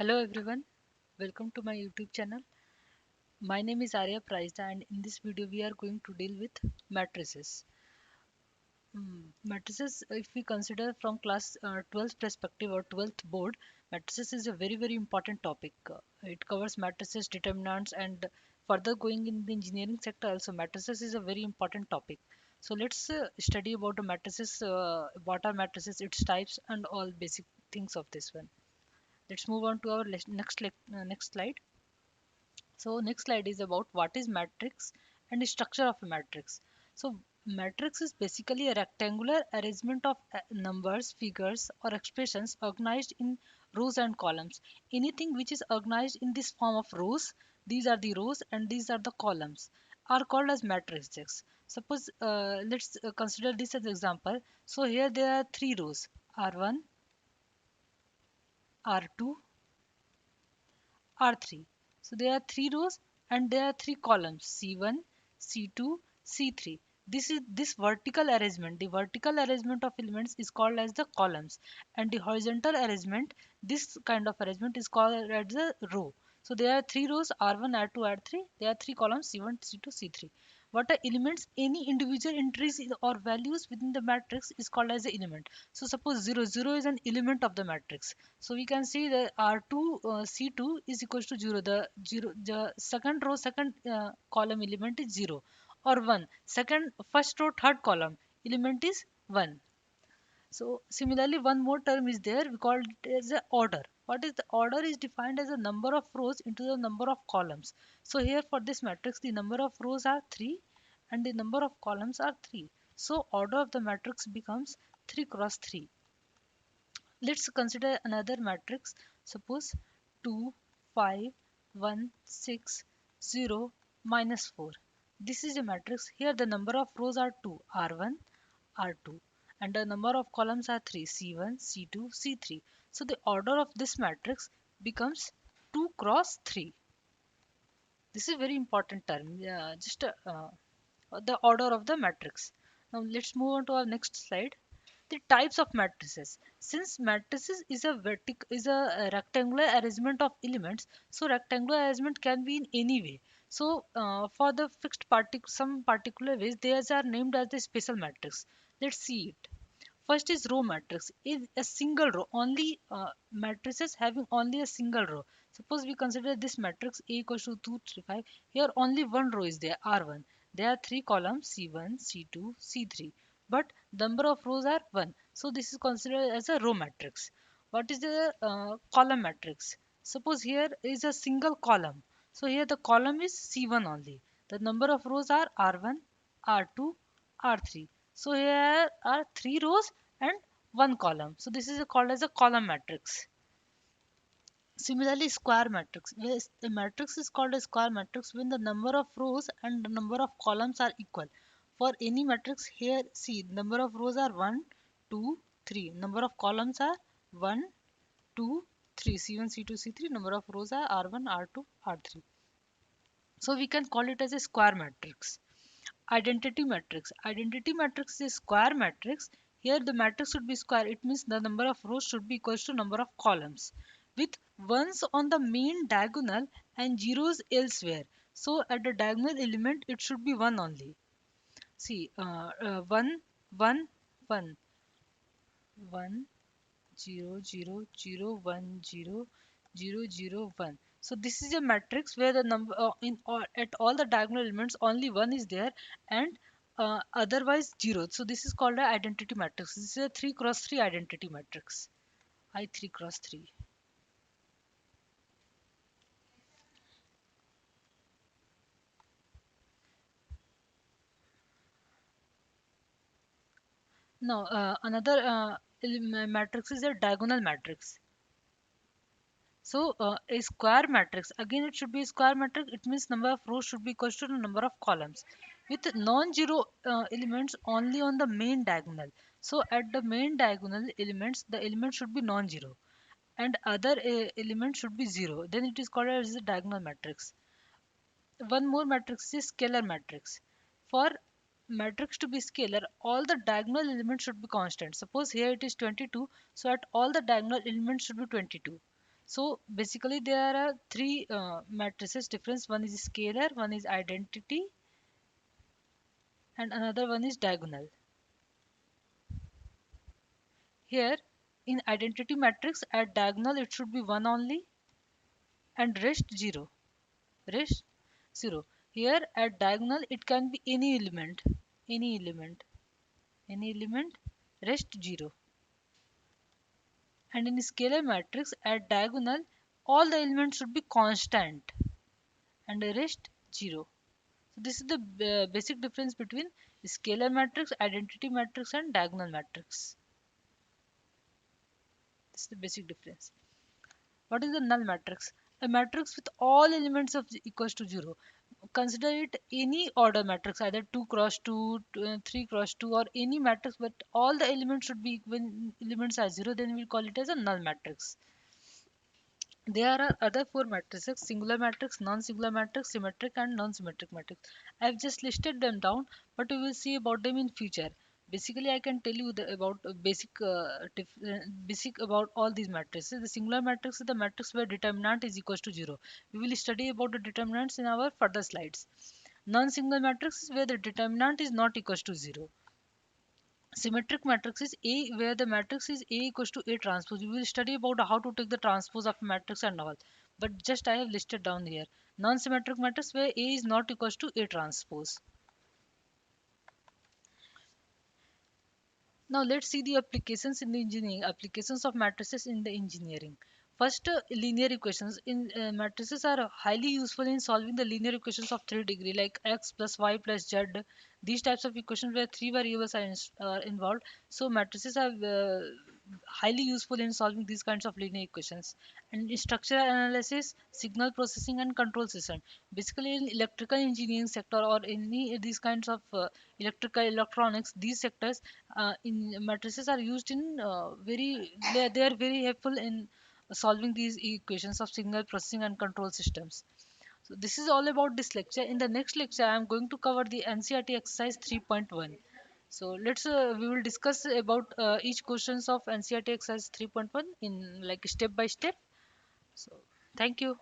Hello everyone, welcome to my YouTube channel. My name is Arya Praizda and in this video we are going to deal with matrices. Matrices, if we consider from class 12th perspective or 12th board, matrices is a very important topic. It covers matrices, determinants and further going in the engineering sector also matrices is a very important topic. So let's study about the matrices, what are matrices, its types and all basic things of this one. Let's move on to our next slide. So next slide is about what is matrix and the structure of a matrix. So matrix is basically a rectangular arrangement of numbers, figures or expressions organized in rows and columns. Anything which is organized in this form of rows, these are the rows and these are the columns, are called as matrices. Suppose let's consider this as example. So here there are three rows R1, R2, R3. So there are three rows and there are three columns C1, C2, C3. This vertical arrangement. The vertical arrangement of elements is called as the columns, and the horizontal arrangement, this kind of arrangement is called as the row. So there are three rows R1, R2, R3. There are three columns C1, C2, C3. What are elements? Any individual entries or values within the matrix is called as the element. So suppose 0 is an element of the matrix. So we can see that R2 C2 is equals to 0. The second row second column element is 0 or 1. Second first row third column element is 1. So similarly, one more term is there. We call it as a order. What is the order? Is defined as the number of rows into the number of columns. So here for this matrix, the number of rows are 3 and the number of columns are 3. So order of the matrix becomes 3 cross 3. Let's consider another matrix. Suppose 2, 5, 1, 6, 0, minus 4. This is a matrix. Here the number of rows are 2, R1, R2, and the number of columns are 3, C1, C2, C3. So the order of this matrix becomes 2 cross 3. This is a very important term. Just the order of the matrix. Now let's move on to our next slide. The types of matrices. Since matrices is a rectangular arrangement of elements, so rectangular arrangement can be in any way. So for the some particular ways, these are named as the special matrix. Let's see it. First is row matrix. Is a single row. Only matrices having only a single row. Suppose we consider this matrix A equals to 2, 3, 5. Here only one row is there, R1. There are three columns C1, C2, C3. But number of rows are 1. So this is considered as a row matrix. What is the column matrix? Suppose here is a single column. So here the column is C1 only. The number of rows are R1, R2, R3. So here are three rows and one column. So this is called as a column matrix. Similarly, square matrix. Yes, the matrix is called a square matrix when the number of rows and the number of columns are equal. For any matrix here, see, number of rows are 1, 2, 3. Number of columns are 1, 2, 3. C1, C2, C3. Number of rows are R1, R2, R3. So we can call it as a square matrix. Identity matrix. Identity matrix is square matrix. Here the matrix should be square. It means the number of rows should be equals to number of columns with ones on the main diagonal and zeros elsewhere. So at the diagonal element it should be 1 only. See 1, 1, 1, 1, 0, 0, 0, 1, 0, 0, 0, 1. So this is a matrix where the number at all the diagonal elements only 1 is there and otherwise 0. So this is called an identity matrix. This is a 3 cross 3 identity matrix. I 3 cross 3. Now another matrix is a diagonal matrix. So a square matrix, again it should be a square matrix. It means number of rows should be equal to the number of columns with non-zero elements only on the main diagonal. So at the main diagonal elements, the element should be non-zero and other element should be zero. Then it is called as a diagonal matrix. One more matrix is scalar matrix. For matrix to be scalar, all the diagonal elements should be constant. Suppose here it is 22, so at all the diagonal elements should be 22. So basically there are three matrices difference. One is scalar, one is identity, and another one is diagonal. Here in identity matrix at diagonal it should be 1 only and rest 0. Rest 0. Here at diagonal it can be any element, any element, any element, rest 0. And in scalar matrix at diagonal all the elements should be constant and the rest 0. So this is the basic difference between scalar matrix, identity matrix and diagonal matrix. This is the basic difference. What is the null matrix? A matrix with all elements of equals to 0. Consider it any order matrix, either 2 cross 2, 3 cross 2, or any matrix, but all the elements should be, when elements are 0, then we'll call it as a null matrix. There are other four matrices: singular matrix, non-singular matrix, symmetric and non-symmetric matrix. I have just listed them down, but we will see about them in future. Basically, I can tell you about basic about all these matrices. The singular matrix is the matrix where determinant is equals to 0. We will study about the determinants in our further slides. Non-singular matrix is where the determinant is not equals to 0. Symmetric matrix is A, where the matrix is A equals to A transpose. We will study about how to take the transpose of a matrix and all. But just I have listed down here. Non-symmetric matrix where A is not equals to A transpose. Now let's see the applications in the engineering. Applications of matrices in the engineering. First, linear equations in matrices are highly useful in solving the linear equations of 3 degree, like x plus y plus z. These types of equations where three variables are involved. So matrices are highly useful in solving these kinds of linear equations. And in structural analysis, signal processing and control system. Basically in electrical engineering sector or any these kinds of electrical electronics, these sectors in matrices are used in they are very helpful in solving these equations of signal processing and control systems. So this is all about this lecture. In the next lecture I am going to cover the NCERT exercise 3.1. So let's we will discuss about each questions of NCERT exercise 3.1 in like step by step. So thank you.